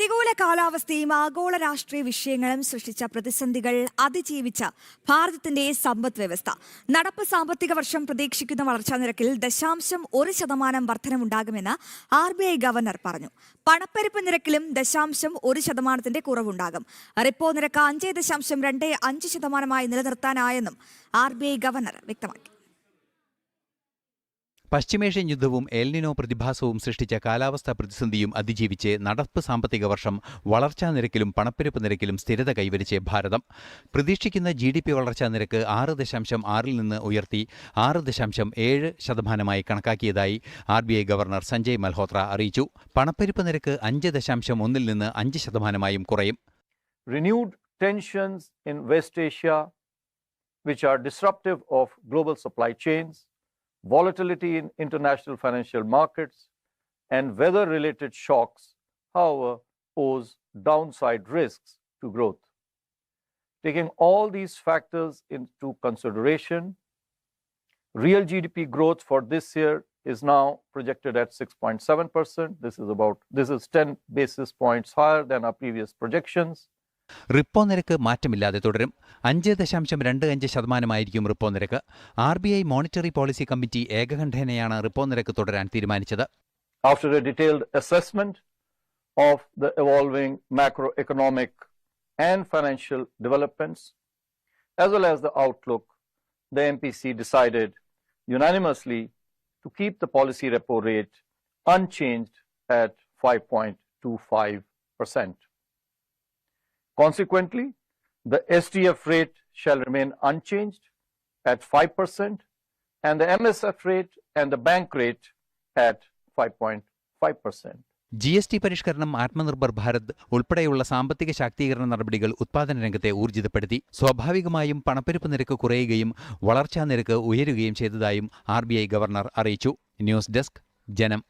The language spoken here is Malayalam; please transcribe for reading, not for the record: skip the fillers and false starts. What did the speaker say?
പ്രതികൂല കാലാവസ്ഥയും ആഗോള രാഷ്ട്രീയ വിഷയങ്ങളും സൃഷ്ടിച്ച പ്രതിസന്ധികൾ അതിജീവിച്ച ഭാരതത്തിന്റെ സമ്പദ് വ്യവസ്ഥ. നടപ്പ് സാമ്പത്തിക വർഷം പ്രതീക്ഷിക്കുന്ന വളർച്ചാ നിരക്കിൽ 0.1% വർധനമുണ്ടാകുമെന്ന് RBI ഗവർണർ പറഞ്ഞു. പണപ്പെരുപ്പ് നിരക്കിലും 0.1% കുറവുണ്ടാകും. റിപ്പോ നിരക്ക് 5.25% നിലനിർത്താനായെന്നും RBI ഗവർണർ വ്യക്തമാക്കി. പശ്ചിമേഷ്യൻ യുദ്ധവും എൽനിനോ പ്രതിഭാസവും സൃഷ്ടിച്ച കാലാവസ്ഥാ പ്രതിസന്ധിയും അതിജീവിച്ച് നടപ്പ് സാമ്പത്തിക വർഷം വളർച്ചാ നിരക്കിലും പണപ്പെരുപ്പ് നിരക്കിലും സ്ഥിരത കൈവരിച്ച് ഭാരതം. പ്രതീക്ഷിക്കുന്ന GDP വളർച്ചാ നിരക്ക് 6.6 നിന്ന് ഉയർത്തി 6.7% കണക്കാക്കിയതായി RBI ഗവർണർ സഞ്ജയ് മൽഹോത്ര അറിയിച്ചു. പണപ്പെരുപ്പ് നിരക്ക് 5.1 നിന്ന് 5% കുറയും. Renewed tensions in West Asia, which are disruptive of global supply chains, volatility in international financial markets, and weather-related shocks, however, pose downside risks to growth. Taking all these factors into consideration, real GDP growth for this year is now projected at 6.7%. This is 10 basis points higher than our previous projections. Repo നിരക്ക് മാറ്റമില്ലാതെ തുടരും. 5.25% റിപ്പോ നിരക്ക്. RBI മോണിറ്ററി പോളിസി കമ്മിറ്റി ഏകകണ്ഠേനയാണ് റിപ്പോ നിരക്ക് തുടരാൻ തീരുമാനിച്ചത്. After a detailed assessment of the evolving macroeconomic and financial developments, as well as the outlook, the MPC decided unanimously to keep the policy repo rate unchanged at 5.25%. Consequently, the SDF rate shall remain unchanged at 5% and the MSF rate and the bank rate at 5.5%. GST പരിഷ്കരണം, ആത്മനിർഭർ ഭാരത് ഉൾപ്പെടെയുള്ള സാമ്പത്തിക ശാക്തീകരണ നടപടികൾ ഉത്പാദന രംഗത്തെ ഊർജിതപ്പെടുത്തി. സ്വാഭാവികമായും പണപ്പെരുപ്പ് നിരക്ക് കുറയുകയും വളർച്ചാ നിരക്ക് ഉയരുകയും ചെയ്തതായും RBI ഗവർണർ അറിയിച്ചു. ന്യൂസ് ഡെസ്ക്, ജനം.